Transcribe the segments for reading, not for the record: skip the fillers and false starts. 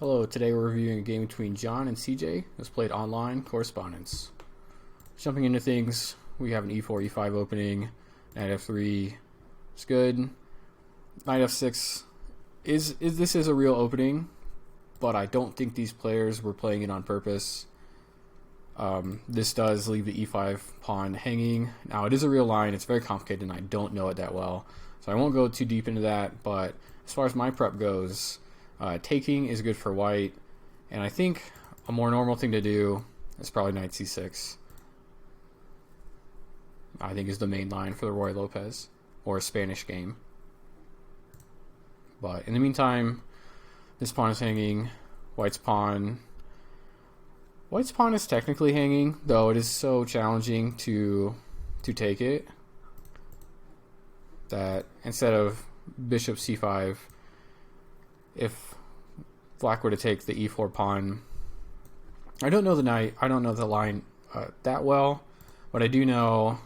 Hello, today we're reviewing a game between John and CJ. It was played online correspondence. Jumping into things, we have an e4, e5 opening, knight f3 is good. Knight f6 is a real opening, but I don't think these players were playing it on purpose. This does leave the e5 pawn hanging. Now it is a real line, it's very complicated and I don't know it that well, so I won't go too deep into that, but as far as my prep goes, taking is good for white, and I think a more normal thing to do is probably knight c6. I think is the main line for the Ruy Lopez or a Spanish game. But in the meantime, this pawn is hanging. White's pawn is technically hanging, though it is so challenging to take it that instead of bishop c5, if black were to take the e4 pawn, I don't know the line that well, but I do know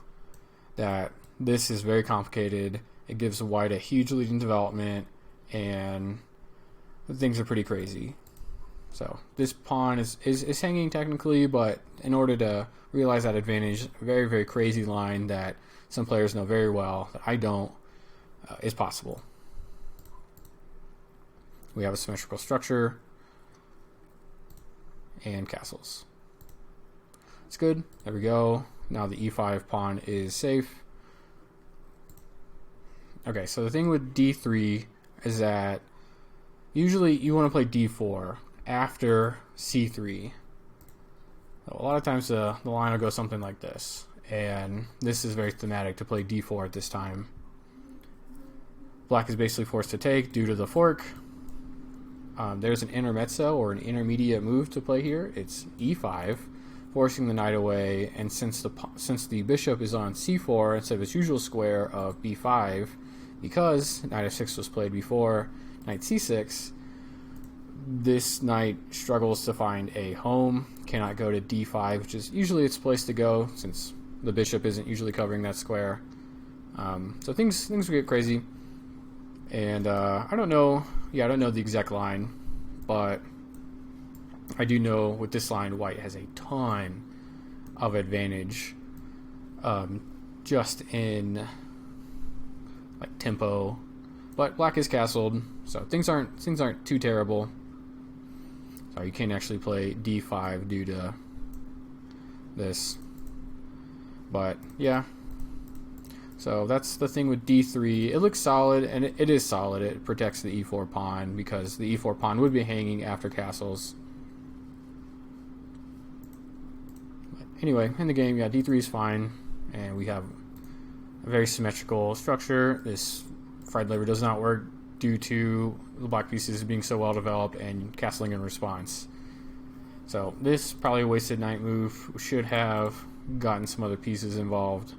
that this is very complicated. It gives white a huge lead in development, and things are pretty crazy. So this pawn is hanging technically, but in order to realize that advantage, a very, very crazy line that some players know very well, that I don't, is possible. We have a symmetrical structure and castles. It's good. There we go. Now the e5 pawn is safe. Okay, so the thing with d3 is that usually you want to play d4 after c3. A lot of times the line will go something like this, and this is very thematic to play d4 at this time. Black is basically forced to take due to the fork. There's an intermezzo or an intermediate move to play here. It's e5, forcing the knight away, and since the bishop is on c4 instead of its usual square of b5, because knight f6 was played before knight c6, this knight struggles to find a home, cannot go to d5, which is usually its place to go since the bishop isn't usually covering that square. So things will get crazy. And I don't know the exact line, but I do know with this line white has a ton of advantage, just in like tempo, but black is castled, so things aren't too terrible. So you can't actually play d5 due to this, but yeah. So that's the thing with d3. It looks solid, and it is solid. It protects the e4 pawn because the e4 pawn would be hanging after castles. But anyway, in the game, yeah, d3 is fine, and we have a very symmetrical structure. This fried lever does not work due to the black pieces being so well developed and castling in response. So this probably a wasted knight move. We should have gotten some other pieces involved.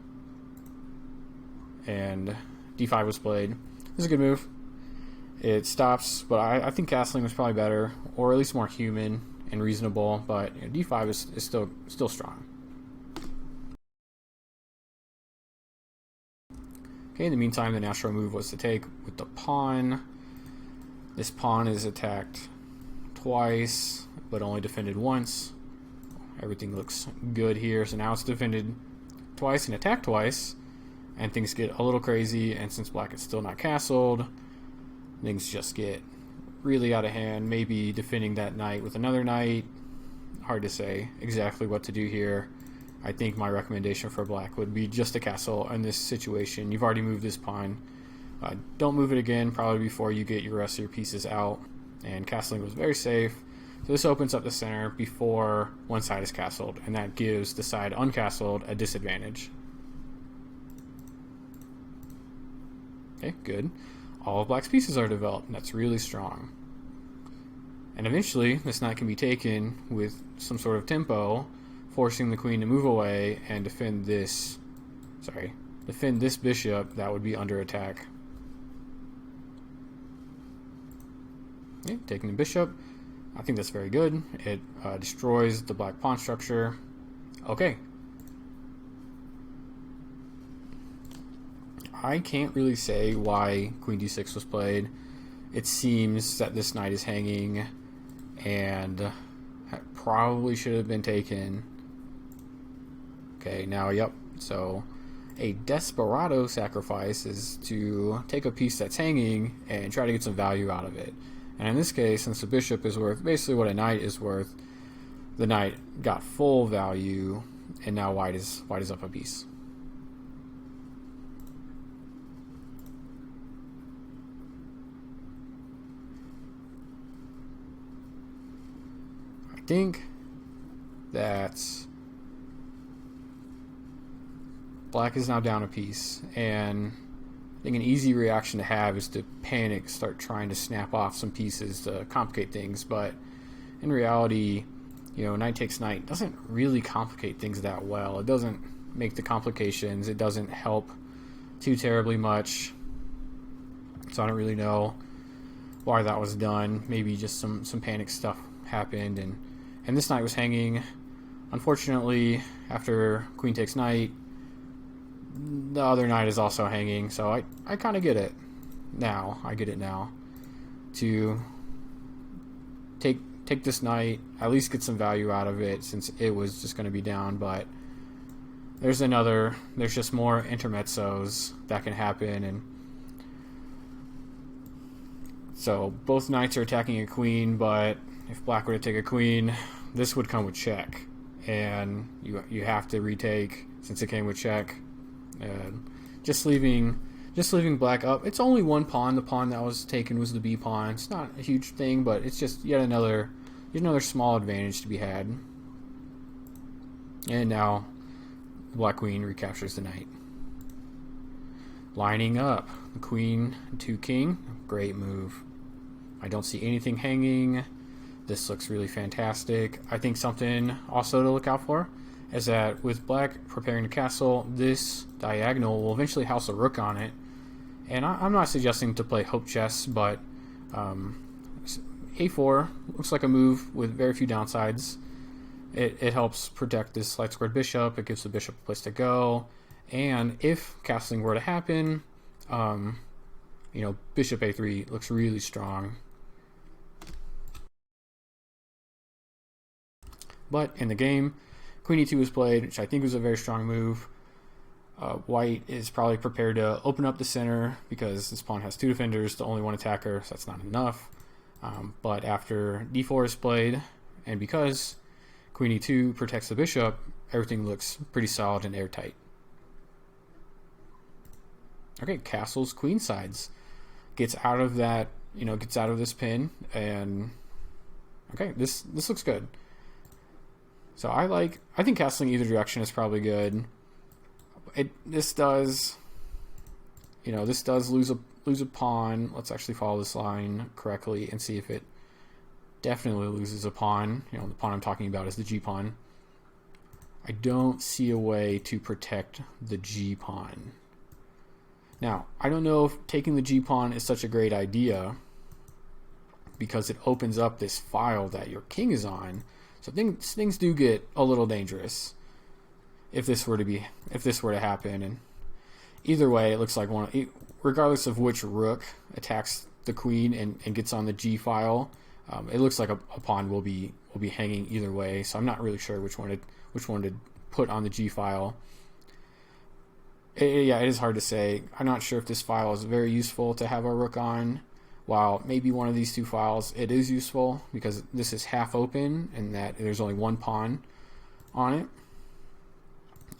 And d5 was played. This is a good move. It stops, but I think castling was probably better, or at least more human and reasonable, but d5 is still strong. Okay, in the meantime, the natural move was to take with the pawn. This pawn is attacked twice, but only defended once. Everything looks good here, so now it's defended twice and attacked twice. And things get a little crazy, and since black is still not castled, things just get really out of hand. Maybe defending that knight with another knight. Hard to say exactly what to do here. I think my recommendation for black would be just to castle in this situation. You've already moved this pawn. Don't move it again, probably before you get your rest of your pieces out. And castling was very safe. So this opens up the center before one side is castled, and that gives the side uncastled a disadvantage. Okay, good. All of black's pieces are developed, and that's really strong. And eventually, this knight can be taken with some sort of tempo, forcing the queen to move away and defend this bishop that would be under attack. Okay, taking the bishop. I think that's very good. It destroys the black pawn structure. Okay. I can't really say why queen d6 was played. It seems that this knight is hanging and that probably should have been taken. Okay, now, yep, so a desperado sacrifice is to take a piece that's hanging and try to get some value out of it. And in this case, since the bishop is worth basically what a knight is worth, the knight got full value, and now white is up a piece. I think that black is now down a piece, and I think an easy reaction to have is to panic, start trying to snap off some pieces to complicate things, but in reality, you know, knight takes knight doesn't really complicate things that well. It doesn't make the complications, it doesn't help too terribly much, so I don't really know why that was done. Maybe just some panic stuff happened, and this knight was hanging. Unfortunately, after queen takes knight, the other knight is also hanging, so I kind of get it now. I get it now. To take this knight, at least get some value out of it, since it was just going to be down, but there's just more intermezzos that can happen, and so both knights are attacking a queen, but if black were to take a queen, this would come with check, and you have to retake since it came with check. Just leaving black up. It's only one pawn. The pawn that was taken was the b pawn. It's not a huge thing, but it's just yet another small advantage to be had. And now the black queen recaptures the knight. Lining up the queen to king. Great move. I don't see anything hanging. This looks really fantastic. I think something also to look out for is that with black preparing to castle, this diagonal will eventually house a rook on it. And I'm not suggesting to play hope chess, but a4 looks like a move with very few downsides. It helps protect this light squared bishop. It gives the bishop a place to go. And if castling were to happen, you know, bishop a3 looks really strong. But in the game, queen e2 was played, which I think was a very strong move. White is probably prepared to open up the center because this pawn has two defenders to only one attacker, so that's not enough. But after d4 is played, and because queen e2 protects the bishop, everything looks pretty solid and airtight. Okay, castles queen sides. Gets out of that, you know, gets out of this pin, and okay, this looks good. So I think castling either direction is probably good. This does lose a pawn. Let's actually follow this line correctly and see if it definitely loses a pawn. You know, the pawn I'm talking about is the g pawn. I don't see a way to protect the g pawn. Now, I don't know if taking the g pawn is such a great idea because it opens up this file that your king is on. So things do get a little dangerous if this were to happen. And either way, it looks like regardless of which rook attacks the queen and gets on the g file, it looks like a pawn will be hanging either way. So I'm not really sure which one to put on the g file. Yeah, it is hard to say. I'm not sure if this file is very useful to have a rook on. While maybe one of these two files, it is useful because this is half open and that there's only one pawn on it.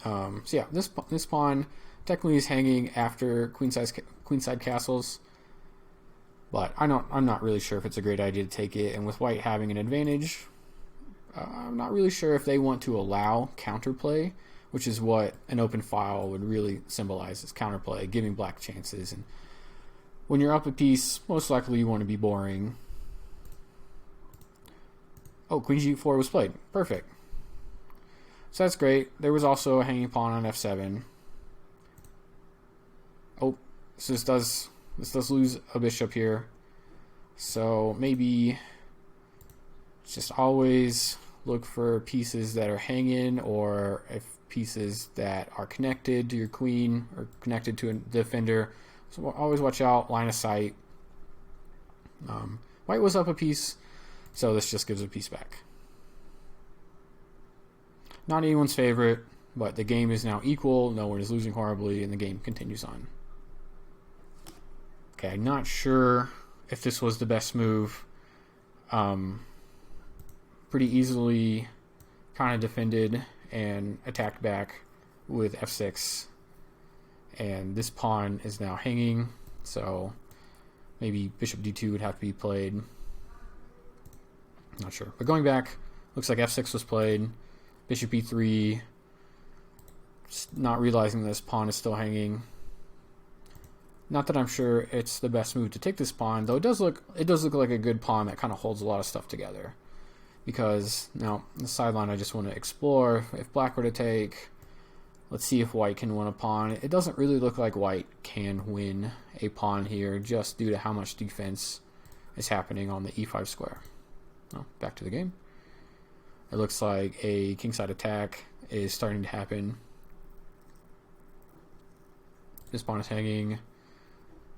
So yeah, this pawn technically is hanging after queenside castles, but I'm not really sure if it's a great idea to take it. And with white having an advantage, I'm not really sure if they want to allow counterplay, which is what an open file would really symbolize, is counterplay, giving black chances. And when you're up a piece, most likely you want to be boring. Oh, queen g4 was played. Perfect. So that's great. There was also a hanging pawn on f7. Oh, so this does lose a bishop here. So maybe just always look for pieces that are hanging, or if pieces that are connected to your queen or connected to a defender. So always watch out, line of sight. White was up a piece, So this just gives a piece back. Not anyone's favorite, but the game is now equal. No one is losing horribly, and the game continues on. Okay, I'm not sure if this was the best move. Pretty easily kind of defended and attacked back with f6. And this pawn is now hanging, so maybe bishop d2 would have to be played. Not sure. But going back, looks like f6 was played. Bishop e3. Just not realizing this pawn is still hanging. Not that I'm sure it's the best move to take this pawn, though it does look like a good pawn that kind of holds a lot of stuff together. Because now the sideline I just want to explore. If black were to take, let's see if white can win a pawn. It doesn't really look like white can win a pawn here, just due to how much defense is happening on the e5 square. Well, back to the game. It looks like a kingside attack is starting to happen. This pawn is hanging.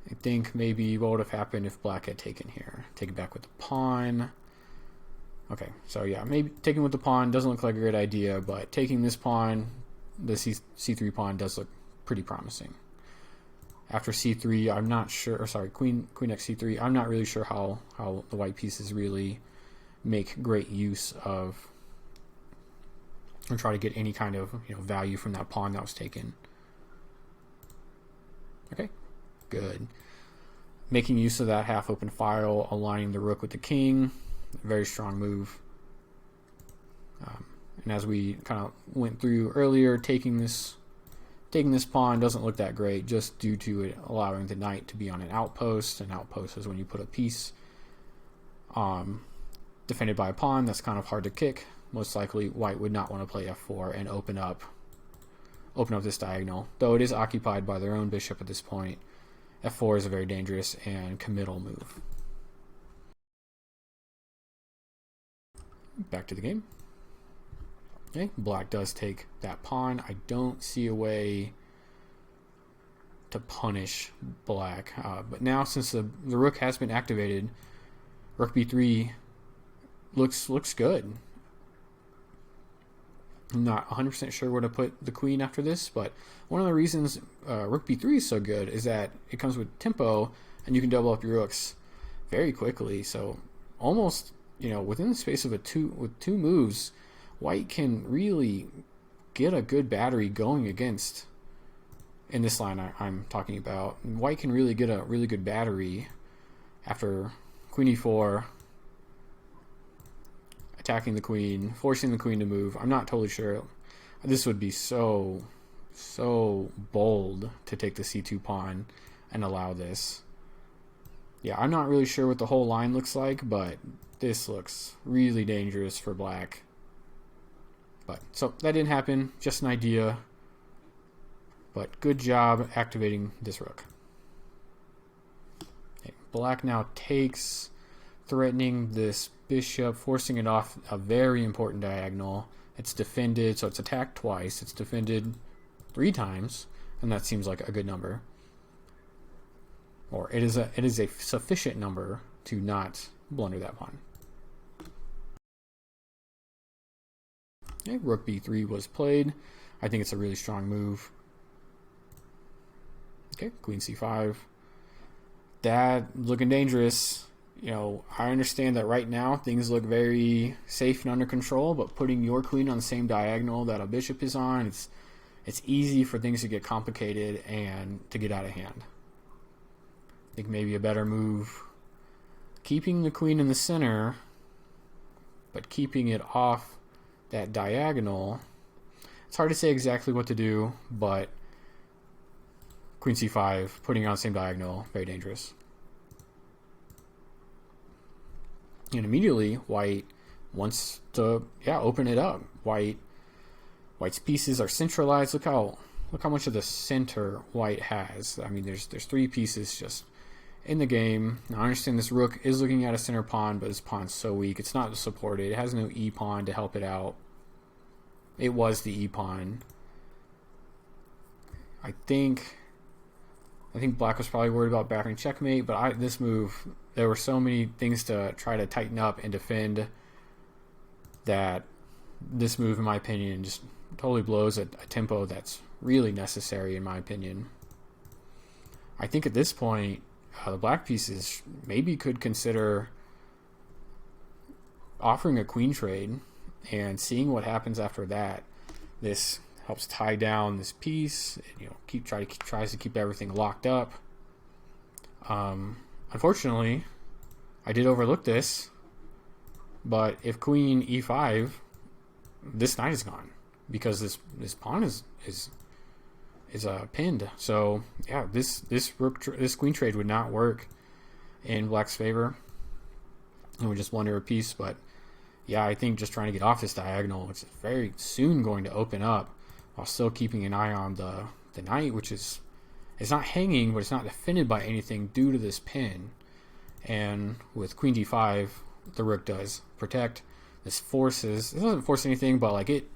I think maybe what would have happened if black had taken here. Take it back with the pawn. Okay, so yeah, maybe taking with the pawn doesn't look like a great idea, but taking this pawn, the c3 pawn, does look pretty promising. After c3, I'm not sure, or sorry, queen x c3, I'm not really sure how the white pieces really make great use of, or try to get any kind of value from that pawn that was taken. Okay, good. Making use of that half open file, aligning the rook with the king, very strong move. And as we kind of went through earlier, taking this pawn doesn't look that great, just due to it allowing the knight to be on an outpost. An outpost is when you put a piece defended by a pawn that's kind of hard to kick. Most likely white would not want to play f4 and open up this diagonal, though it is occupied by their own bishop at this point. f4 is a very dangerous and committal move. Back to the game. Okay, black does take that pawn. I don't see a way to punish black, but now since the rook has been activated, rook b3 looks good. I'm not 100% sure where to put the queen after this, but one of the reasons rook b3 is so good is that it comes with tempo, and you can double up your rooks very quickly. So almost, within the space of two moves, white can really get a good battery going against. In this line I'm talking about, white can really get a really good battery after queen e4. Attacking the queen, forcing the queen to move. I'm not totally sure. This would be so bold to take the c2 pawn and allow this. Yeah, I'm not really sure what the whole line looks like, but this looks really dangerous for black. But so that didn't happen, just an idea. But good job activating this rook. Okay, black now takes, threatening this bishop, forcing it off a very important diagonal. It's defended, so it's attacked twice. It's defended 3 times, and that seems like a good number. Or it is a sufficient number to not blunder that pawn. Okay, rook b3 was played. I think it's a really strong move. Okay, queen c5. That looking dangerous. I understand that right now things look very safe and under control, but putting your queen on the same diagonal that a bishop is on, it's easy for things to get complicated and to get out of hand. I think maybe a better move, keeping the queen in the center, but keeping it off that diagonal. It's hard to say exactly what to do, but queen c5, putting it on the same diagonal, very dangerous. And immediately, white wants to open it up. White's pieces are centralized. Look how much of the center white has. I mean, there's 3 pieces just in the game. Now I understand this rook is looking at a center pawn, but this pawn's so weak. It's not supported. It has no e pawn to help it out. It was the e pawn. I think black was probably worried about battering checkmate, but this move there were so many things to try to tighten up and defend that this move, in my opinion, just totally blows a tempo that's really necessary, in my opinion. I think at this point, the black pieces maybe could consider offering a queen trade and seeing what happens after that. This helps tie down this piece, and, tries to keep everything locked up. Unfortunately, I did overlook this, but if queen e5, this knight is gone because this pawn is pinned. So yeah, this queen trade would not work in black's favor. It would just blunder a piece. But yeah, I think just trying to get off this diagonal, it's very soon going to open up while still keeping an eye on the knight, which is, it's not hanging, but it's not defended by anything due to this pin. And with queen d5, the rook does protect. It doesn't force anything, but like it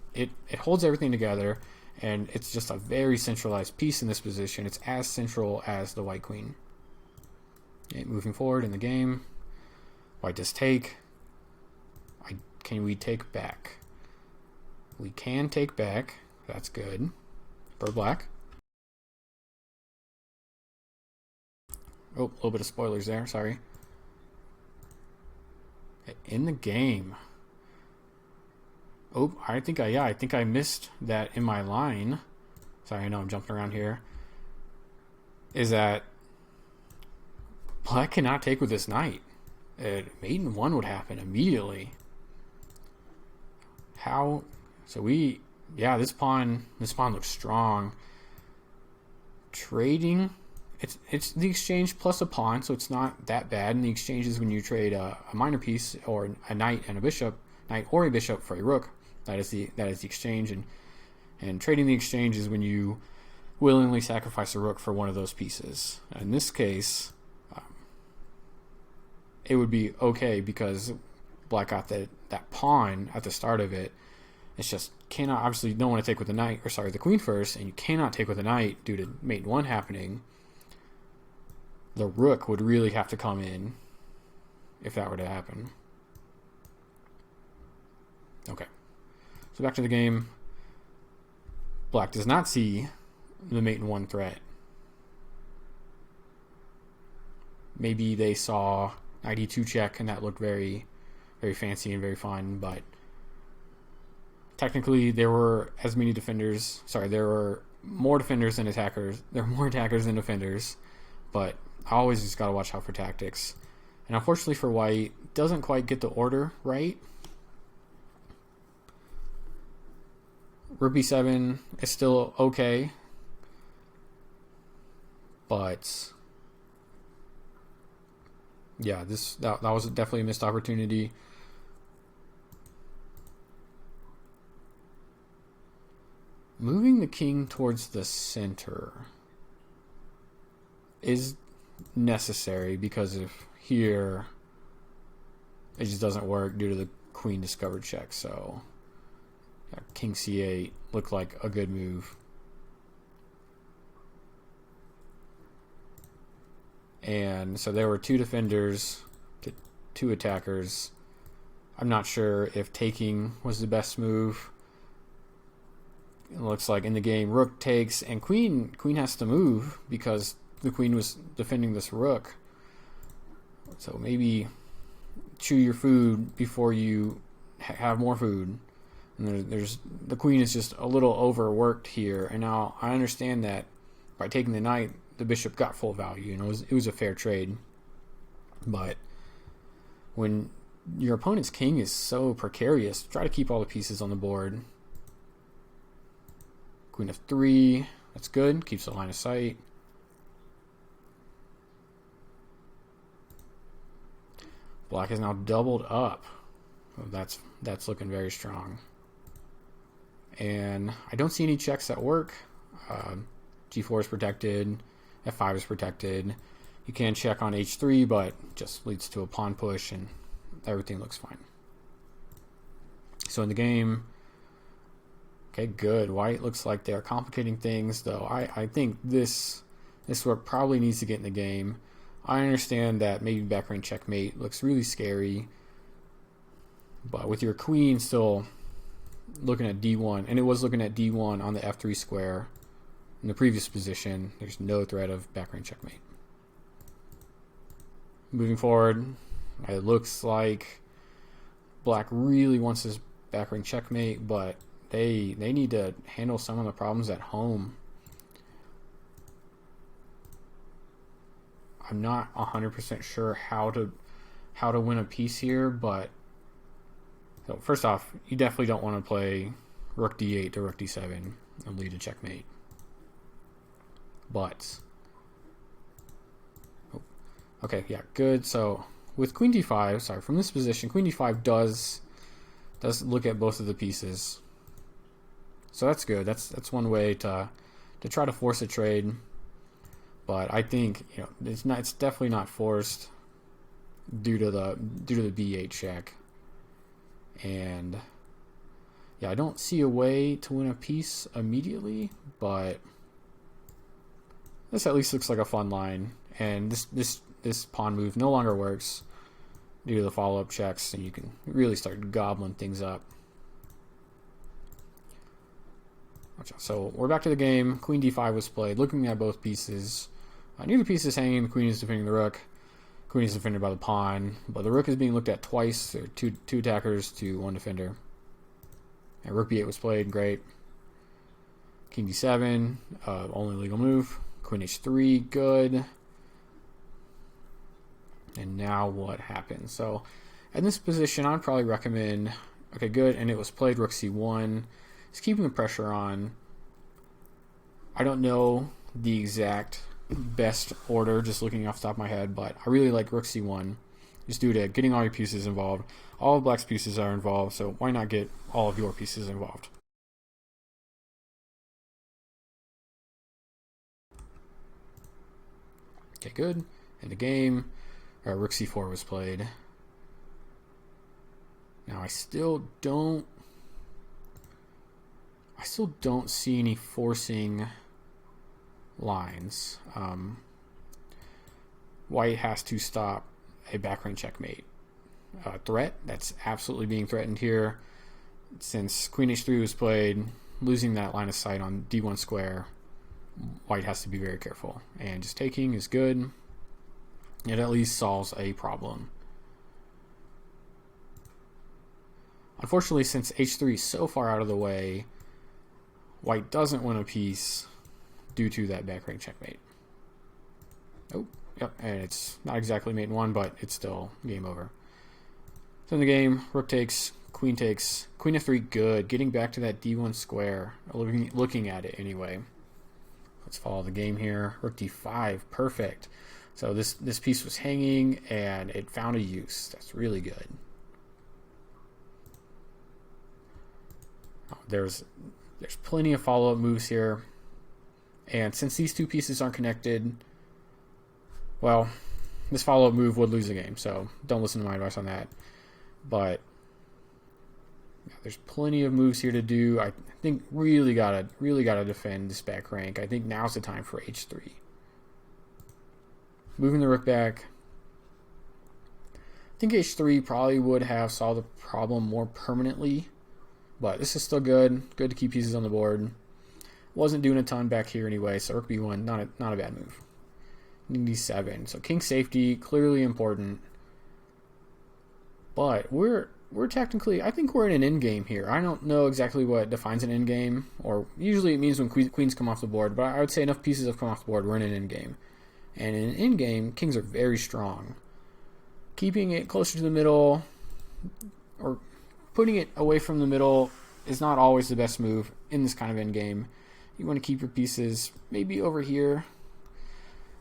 holds everything together, and it's just a very centralized piece in this position. It's as central as the white queen. Okay, moving forward in the game, white does take. Can we take back? We can take back. That's good for black. Oh, a little bit of spoilers there, sorry. In the game. Oh, I think I missed that in my line. Sorry, I know I'm jumping around here. Is that black cannot take with this knight. Mate in 1 would happen immediately. How? So this pawn looks strong. Trading, it's the exchange plus a pawn, so it's not that bad. And the exchange is when you trade a minor piece or a knight and a bishop, knight or a bishop for a rook. That is the exchange, and trading the exchange is when you willingly sacrifice a rook for one of those pieces. In this case, it would be okay because black got that pawn at the start of it. It's just cannot, obviously you don't want to take with the queen first, and you cannot take with the knight due to mate 1 happening. The rook would really have to come in if that were to happen. Okay. So back to the game. Black does not see the mate in 1 threat. Maybe they saw knight e2 check, and that looked very, very fancy and very fun, but technically there were as many defenders. Sorry, there were more defenders than attackers. There were more attackers than defenders, but I always just gotta watch out for tactics. And unfortunately for white, doesn't quite get the order right. Rook b7 is still okay, but yeah, that was definitely a missed opportunity. Moving the king towards the center is necessary because if here it just doesn't work due to the queen discovered check. So yeah, king c8 looked like a good move. And so there were 2 defenders to 2 attackers. I'm not sure if taking was the best move. It looks like in the game rook takes and queen has to move because the queen was defending this rook. So maybe chew your food before you have more food. And the queen is just a little overworked here. And now I understand that by taking the knight, the bishop got full value. It was a fair trade. But when your opponent's king is so precarious, try to keep all the pieces on the board. Queen f3, that's good, keeps the line of sight. Black is now doubled up. That's looking very strong. And I don't see any checks that work. G4 is protected, f5 is protected. You can check on h3, but just leads to a pawn push and everything looks fine. So in the game, okay, good. White looks like they're complicating things, though. I think this rook probably needs to get in the game. I understand that maybe back rank checkmate looks really scary, but with your queen still looking at d1, and it was looking at d1 on the f3 square in the previous position, there's no threat of back rank checkmate. Moving forward, it looks like black really wants this back rank checkmate, but they need to handle some of the problems at home. I'm not 100% sure how to win a piece here, but so first off, you definitely don't want to play rook d8 to rook d7 and lead to checkmate. But okay, yeah, good. So with queen d5, sorry, from this position, queen d5 does look at both of the pieces. So that's good. That's one way to try to force a trade. But I think, you know, it's definitely not forced due to the b8 check. And yeah, I don't see a way to win a piece immediately, but this at least looks like a fun line. And this pawn move no longer works due to the follow-up checks, and you can really start gobbling things up. So we're back to the game. Queen d5 was played, looking at both pieces. Neither piece is hanging. The queen is defending the rook. Queen is defended by the pawn, but the rook is being looked at twice. There are two attackers to one defender. And rook b8 was played, great. King d7, only legal move. Queen h3, good. And now what happens? So in this position, I'd probably recommend, okay, good, and it was played rook c1. It's keeping the pressure on. I don't know the exact best order, just looking off the top of my head, but I really like rook c1 just due to getting all your pieces involved. All of black's pieces are involved, so why not get all of your pieces involved? Okay, good. In the game, rook c4 was played. Now I still don't see any forcing lines. White has to stop a back rank checkmate threat. That's absolutely being threatened here. Since queen h3 was played, losing that line of sight on d1 square, white has to be very careful. And just taking is good. It at least solves a problem. Unfortunately, since h3 is so far out of the way, white doesn't win a piece due to that back rank checkmate. Oh, yep, and it's not exactly mate in one, but it's still game over. So in the game, rook takes, queen f3, good. Getting back to that d1 square, looking at it anyway. Let's follow the game here. Rook d5, perfect. So this piece was hanging, and it found a use. That's really good. Oh, there's plenty of follow-up moves here. And since these two pieces aren't connected, well, this follow-up move would lose the game, so don't listen to my advice on that. But yeah, there's plenty of moves here to do. I think really gotta defend this back rank. I think now's the time for h3. Moving the rook back. I think h3 probably would have solved the problem more permanently, but this is still good. Good to keep pieces on the board. Wasn't doing a ton back here anyway, so rook b1, not a bad move. King d7, so king safety, clearly important. But we're technically, I think we're in an endgame here. I don't know exactly what defines an endgame, or usually it means when queens come off the board, but I would say enough pieces have come off the board, we're in an endgame. And in an endgame, kings are very strong. Keeping it closer to the middle, or putting it away from the middle, is not always the best move in this kind of endgame. You want to keep your pieces maybe over here,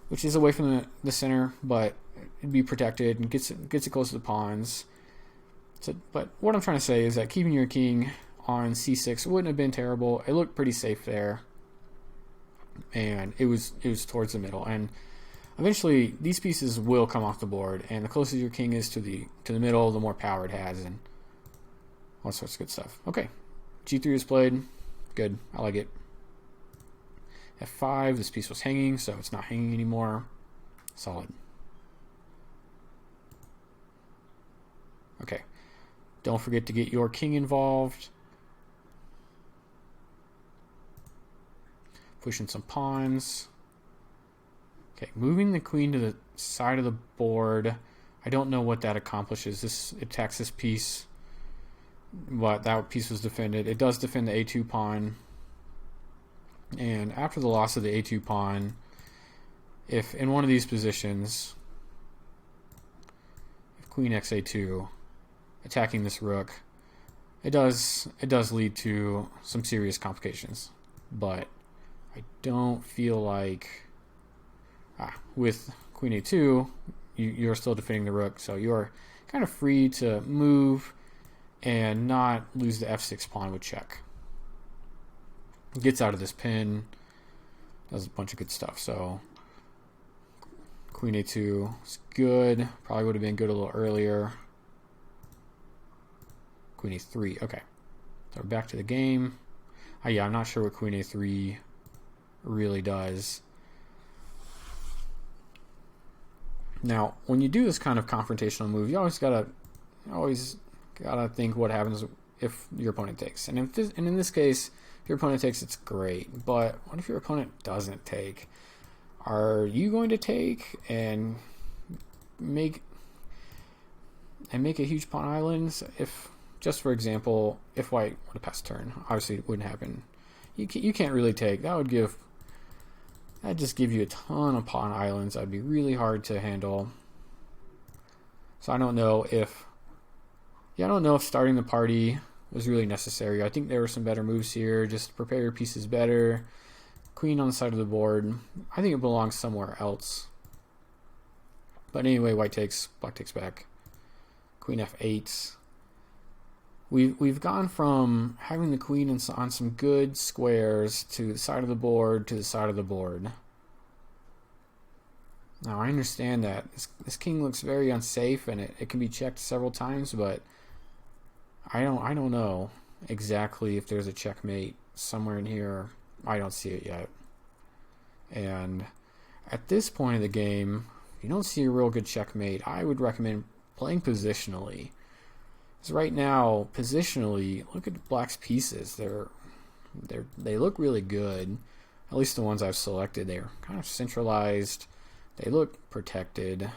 which is away from the center, but it'd be protected and gets it close to the pawns. So, but what I'm trying to say is that keeping your king on c6 wouldn't have been terrible. It looked pretty safe there, and it was towards the middle. And eventually, these pieces will come off the board, and the closer your king is to the middle, the more power it has, and all sorts of good stuff. Okay, g3 is played. Good, I like it. f5, this piece was hanging, so it's not hanging anymore. Solid. Okay. Don't forget to get your king involved. Pushing some pawns. Okay, moving the queen to the side of the board. I don't know what that accomplishes. This attacks this piece, but that piece was defended. It does defend the a2 pawn. And after the loss of the a2 pawn, if in one of these positions, if queen xa2, attacking this rook, it does lead to some serious complications. But I don't feel like with queen a2, you're still defending the rook, so you're kind of free to move and not lose the f6 pawn with check. Gets out of this pin, does a bunch of good stuff. So queen a2 is good. Probably would have been good a little earlier. Queen a3. Okay, so we're back to the game. Yeah, I'm not sure what queen a3 really does. Now, when you do this kind of confrontational move, you always gotta think what happens if your opponent takes. And in this case, if your opponent takes, it's great. But what if your opponent doesn't take? Are you going to take and make a huge pawn island? If, just for example, if white would have passed turn, obviously it wouldn't happen. You can't really take. That'd just give you a ton of pawn islands. That'd be really hard to handle. So I don't know if starting the party was really necessary. I think there were some better moves here. Just prepare your pieces better. Queen on the side of the board. I think it belongs somewhere else. But anyway, white takes, black takes back. Queen f8. We've gone from having the queen on some good squares to the side of the board to the side of the board. Now I understand that this king looks very unsafe and it can be checked several times, but I don't know exactly if there's a checkmate somewhere in here. I don't see it yet. And at this point of the game, if you don't see a real good checkmate, I would recommend playing positionally. Because right now, positionally, look at black's pieces. They look really good. At least the ones I've selected. They're kind of centralized. They look protected.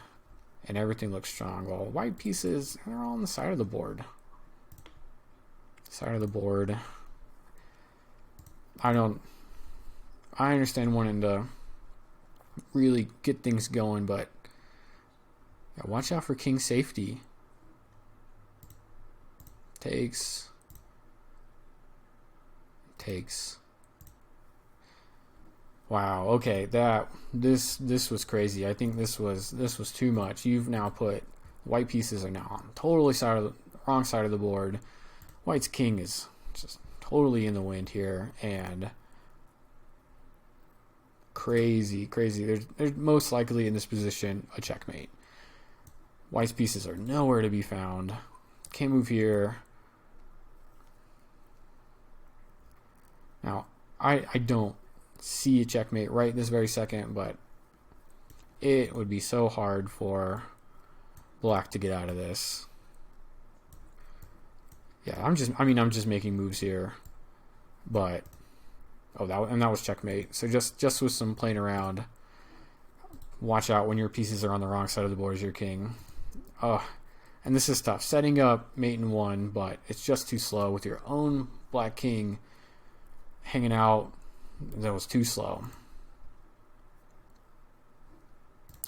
And everything looks strong. While white pieces, they're all on the side of the board. Side of the board. I understand wanting to really get things going, but yeah, watch out for king safety. Takes. Wow. Okay. This was crazy. I think this was too much. You've now put white pieces are now on totally wrong side of the board. White's king is just totally in the wind here, and crazy. There's most likely in this position a checkmate. White's pieces are nowhere to be found. Can't move here. Now, I don't see a checkmate right this very second, but it would be so hard for black to get out of this. Yeah, I'm just making moves here, but that was checkmate. So just with some playing around, watch out when your pieces are on the wrong side of the board as your king. And this is tough. Setting up mate in one, but it's just too slow with your own black king hanging out. That was too slow.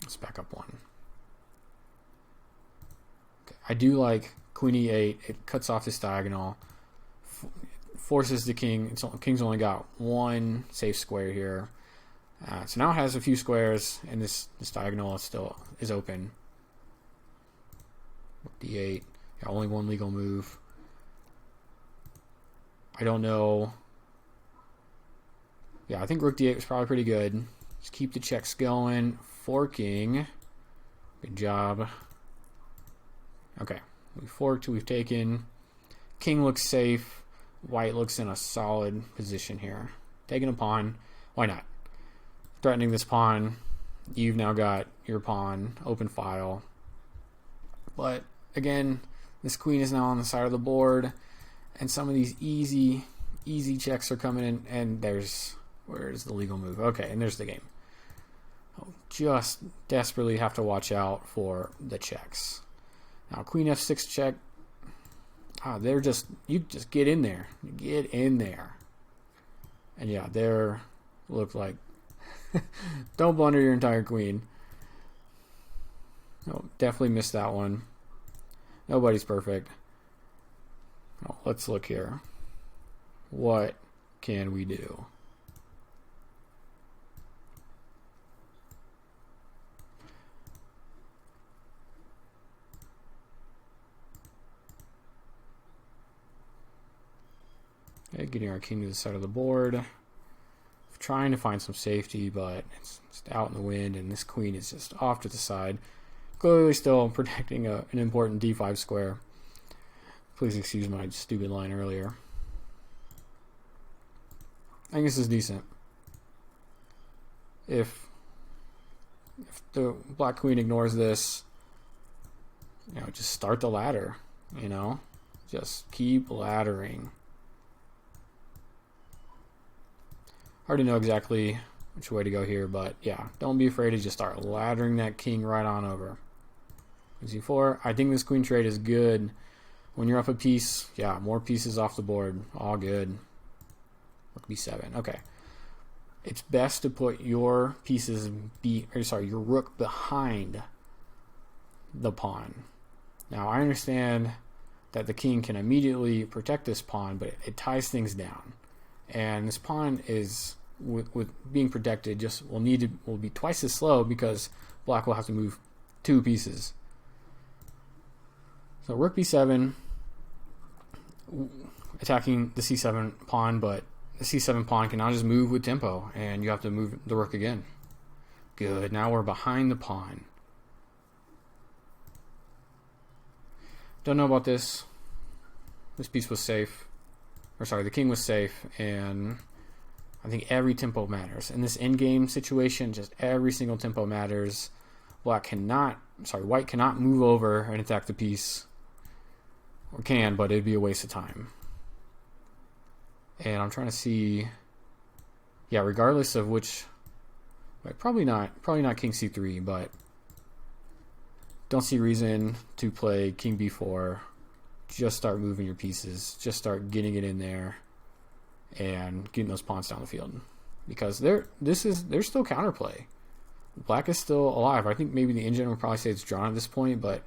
Let's back up one. Okay. I do like queen e8. It cuts off this diagonal, forces the king. King's only got one safe square here. So now it has a few squares, and this diagonal is open. D8. Yeah, only one legal move. I don't know. Yeah, I think rook d8 was probably pretty good. Just keep the checks going. Forking. Good job. Okay. We forked. We've taken. King looks safe. White looks in a solid position here. Taking a pawn. Why not? Threatening this pawn. You've now got your pawn. Open file. But again, This queen is now on the side of the board, and some of these easy checks are coming in, and where's the legal move? Okay, and there's the game. Just desperately have to watch out for the checks. Now queen f6 check. You just get in there. Get in there. And yeah, there looked like don't blunder your entire queen. No, definitely missed that one. Nobody's perfect. Oh, let's look here. What can we do? Okay, getting our king to the side of the board. Trying to find some safety, but it's out in the wind, and this queen is just off to the side. Clearly still protecting an important d5 square. Please excuse my stupid line earlier. I think this is decent. If the black queen ignores this, just start the ladder, just keep laddering. Hard to know exactly which way to go here, but yeah, don't be afraid to just start laddering that king right on over. Z4. I think this queen trade is good. When you're up a piece, yeah, more pieces off the board, all good. Rook b7. Okay, it's best to put your pieces your rook behind the pawn. Now I understand that the king can immediately protect this pawn, but it ties things down, and this pawn is with being protected will be twice as slow because black will have to move 2 pieces. So rook b7, attacking the c7 pawn, but the c7 pawn can now just move with tempo, and you have to move the rook again. Good. Now we're behind the pawn. Don't know about this. This piece was safe. The king was safe, and I think every tempo matters. In this endgame situation, just every single tempo matters. White cannot move over and attack the piece. Or can, but it'd be a waste of time. And I'm trying to see, yeah, regardless of which, probably not king c3, but don't see reason to play king b4. Just start moving your pieces. Just start getting it in there and getting those pawns down the field, because there's still counterplay. Black is still alive. I think maybe the engine would probably say it's drawn at this point, but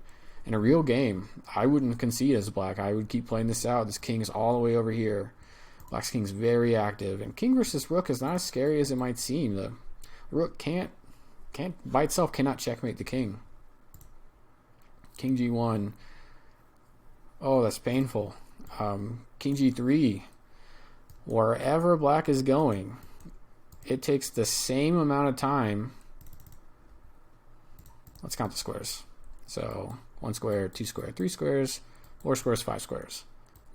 in a real game, I wouldn't concede as black. I would keep playing this out. This king is all the way over here. Black's king is very active, and king versus rook is not as scary as it might seem. The rook can't by itself cannot checkmate the king. King g1. Oh, that's painful. King g3. Wherever black is going, it takes the same amount of time. Let's count the squares. So 1 square, 2 square, 3 squares, 4 squares, 5 squares.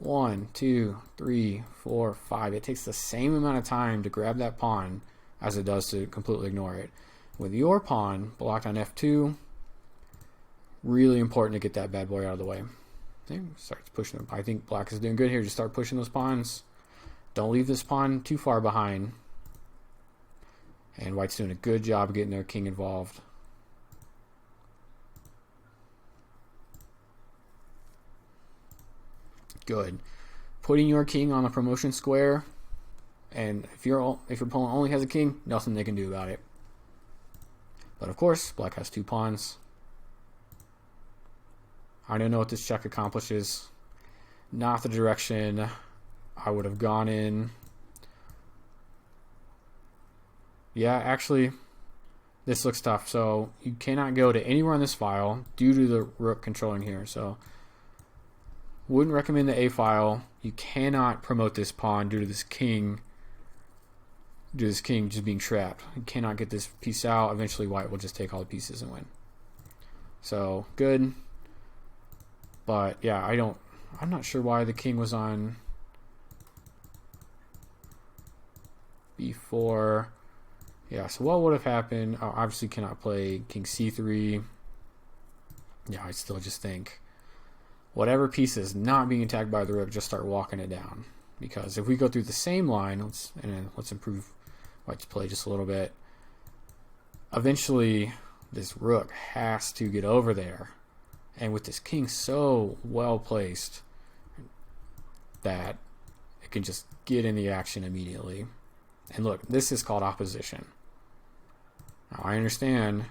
1, 2, 3, 4, 5. It takes the same amount of time to grab that pawn as it does to completely ignore it. With your pawn blocked on f2, really important to get that bad boy out of the way. Okay, starts pushing them. I think black is doing good here. Just start pushing those pawns. Don't leave this pawn too far behind. And white's doing a good job getting their king involved. Good. Putting your king on the promotion square, and if your opponent only has a king, nothing they can do about it. But of course, black has 2 pawns. I don't know what this check accomplishes. Not the direction I would have gone in. Yeah, actually, this looks tough. So you cannot go to anywhere on this file due to the rook controlling here. So wouldn't recommend the A file. You cannot promote this pawn due to this king. Due to this king just being trapped. You cannot get this piece out. Eventually white will just take all the pieces and win. So good. But yeah, I'm not sure why the king was on b4. Yeah, so what would have happened? Oh, obviously cannot play king c3. Yeah, I still just think whatever piece is not being attacked by the rook, just start walking it down. Because if we go through the same line, let's improve white's play just a little bit. Eventually, this rook has to get over there. And with this king so well placed that it can just get in the action immediately. And look, this is called opposition. Now, I understand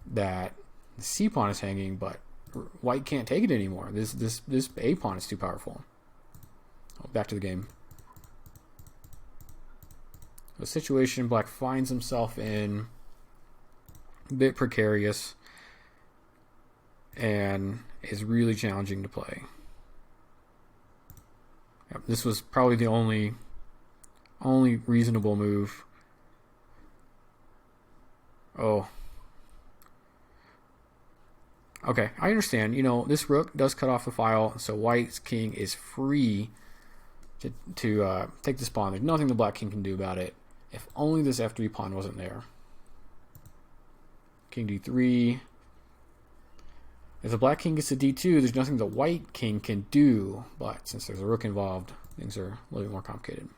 that the c pawn is hanging, but white can't take it anymore. This a pawn is too powerful. Oh, back to the game. The situation black finds himself in, a bit precarious, and is really challenging to play. Yep, this was probably the only reasonable move. Oh. Okay, I understand. You know, this rook does cut off the file, so white's king is free to take this pawn. There's nothing the black king can do about it. If only this f3 pawn wasn't there. King d3. If the black king gets to d2, there's nothing the white king can do. But since there's a rook involved, things are a little bit more complicated.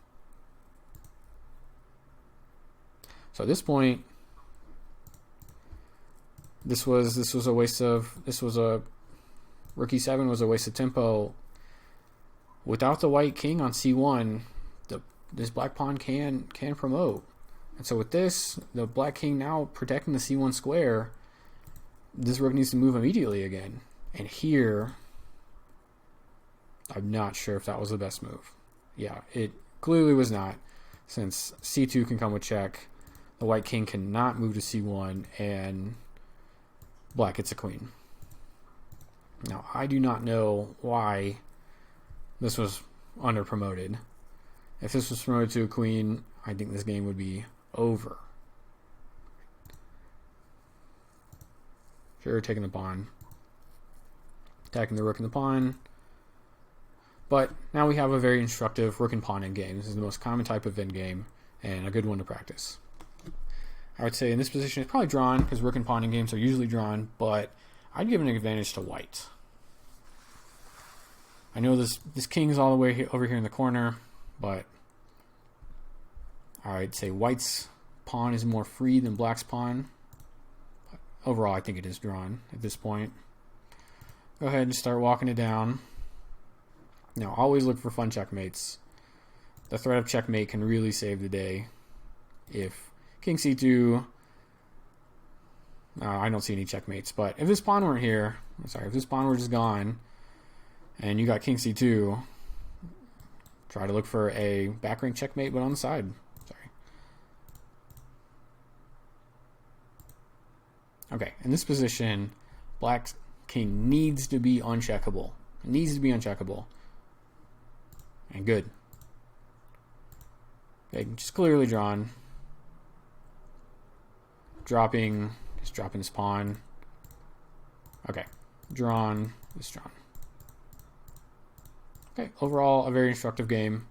So at this point, this was a waste of rook e7 was a waste of tempo. Without the white king on c1, this black pawn can promote. And so with this, the black king now protecting the c1 square, this rook needs to move immediately again. And here, I'm not sure if that was the best move. Yeah, it clearly was not, since c2 can come with check. The white king cannot move to c1, and black gets a queen. Now, I do not know why this was under-promoted. If this was promoted to a queen, I think this game would be over. Sure, taking the pawn. Attacking the rook and the pawn. But now we have a very instructive rook and pawn endgame. This is the most common type of endgame, and a good one to practice. I would say in this position it's probably drawn, because rook and pawn endgames are usually drawn, but I'd give an advantage to white. I know this king is all the way over here in the corner, but I'd say white's pawn is more free than black's pawn. But overall, I think it is drawn at this point. Go ahead and start walking it down. Now, always look for fun checkmates. The threat of checkmate can really save the day. If king c2, I don't see any checkmates, but if this pawn weren't here, if this pawn were just gone, and you got king c2, try to look for a back rank checkmate, but on the side. Okay, in this position, black's king needs to be uncheckable. It needs to be uncheckable. And good. Okay, just clearly drawn. Just dropping this pawn. Okay, drawn, this drawn. Okay, overall, a very instructive game.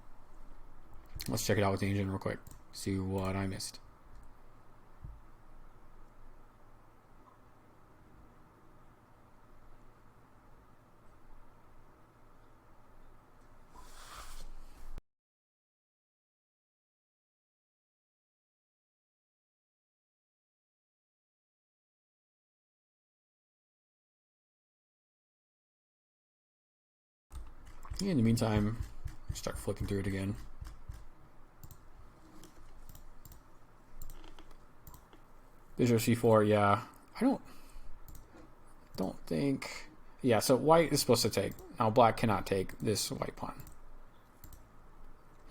Let's check it out with the engine real quick. See what I missed. In the meantime, start flicking through it again. Bishop c4, yeah. I don't think. Yeah, so white is supposed to take. Now black cannot take this white pawn.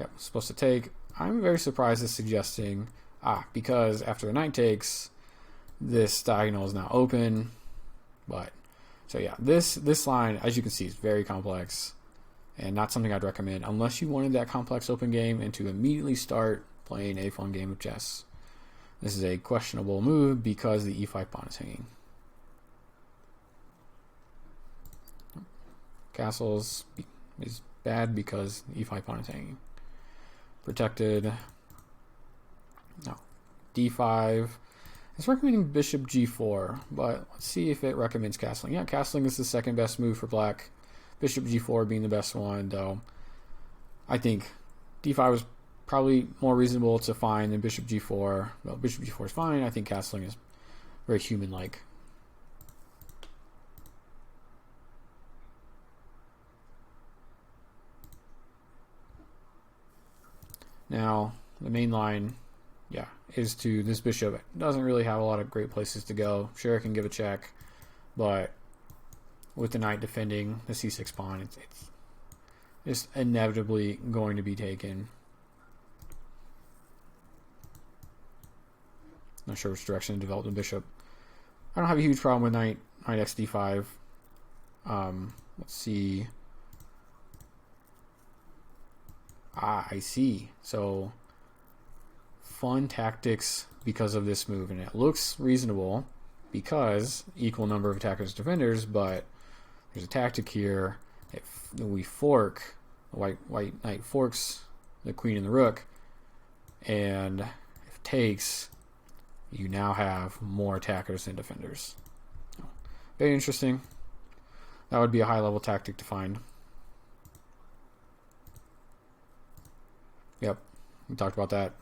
Yep, supposed to take. I'm very surprised it's suggesting because after the knight takes, this diagonal is now open. But so yeah, this line, as you can see, is very complex. And not something I'd recommend unless you wanted that complex open game and to immediately start playing a fun game of chess. This is a questionable move because the e5 pawn is hanging. Castles is bad because the e5 pawn is hanging. Protected. No. d5. It's recommending bishop g4, but let's see if it recommends castling. Yeah, castling is the second best move for black. Bishop g4 being the best one, though I think d5 was probably more reasonable to find than bishop g4. Well, bishop g4 is fine. I think castling is very human-like. Now, the main line, yeah, is to this bishop. It doesn't really have a lot of great places to go. Sure, it can give a check, but with the knight defending the c6 pawn, it's inevitably going to be taken. Not sure which direction to develop the bishop. I don't have a huge problem with knight x d5. Let's see. I see. So fun tactics because of this move, and it looks reasonable because equal number of attackers defenders, but there's a tactic here. If we fork, the white knight forks the queen and the rook, and if it takes, you now have more attackers than defenders. Very interesting. That would be a high level tactic to find. Yep, we talked about that.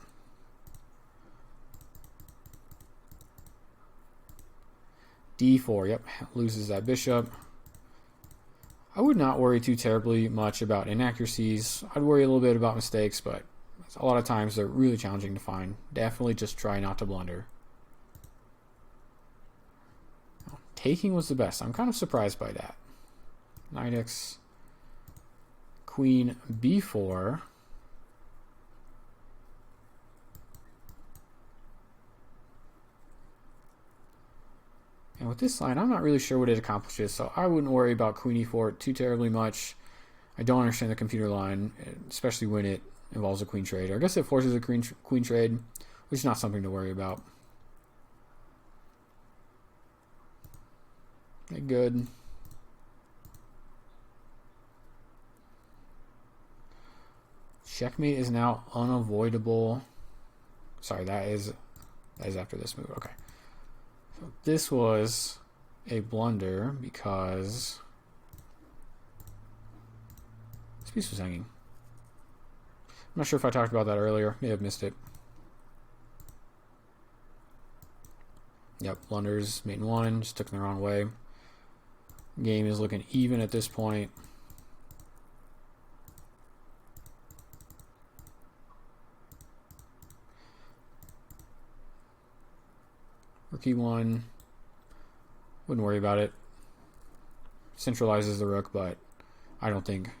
d4, yep, loses that bishop. I would not worry too terribly much about inaccuracies. I'd worry a little bit about mistakes, but a lot of times they're really challenging to find. Definitely just try not to blunder. Taking was the best. I'm kind of surprised by that. Knight x, queen b4. And with this line, I'm not really sure what it accomplishes, so I wouldn't worry about queen e4 too terribly much. I don't understand the computer line, especially when it involves a queen trade. Or I guess it forces a queen trade, which is not something to worry about. Okay, good. Checkmate is now unavoidable. Sorry, that is after this move. Okay. So this was a blunder because this piece was hanging. I'm not sure if I talked about that earlier. May have missed it. Yep, blunders, mate in one, just took them the wrong way. Game is looking even at this point. Rook e1, wouldn't worry about it. Centralizes the rook, but I don't think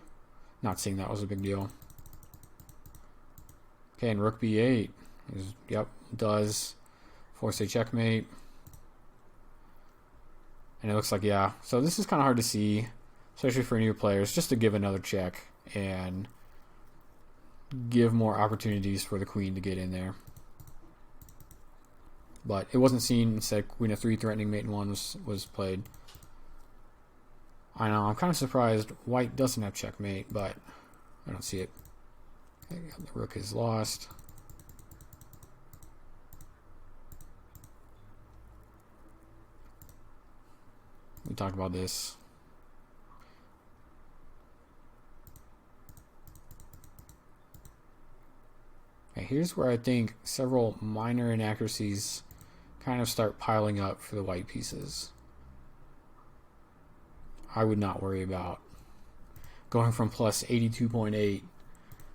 not seeing that was a big deal. Okay, and rook b8 is, yep, does force a checkmate. And it looks like, yeah, so this is kind of hard to see, especially for new players, just to give another check and give more opportunities for the queen to get in there. But it wasn't seen. Instead, queen f3 threatening mate in one was played. I know, I'm kind of surprised white doesn't have checkmate, but I don't see it. Okay, the rook is lost. We talked about this. Okay, here's where I think several minor inaccuracies kind of start piling up for the white pieces. I would not worry about going from plus 82.8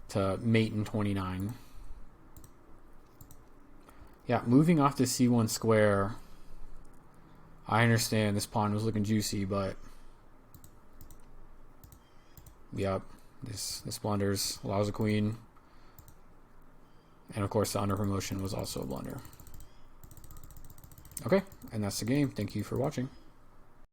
to mate in 29. Yeah, moving off the c1 square. I understand this pawn was looking juicy, but yep, this blunders, allows a queen. And of course the under promotion was also a blunder. Okay, and that's the game. Thank you for watching.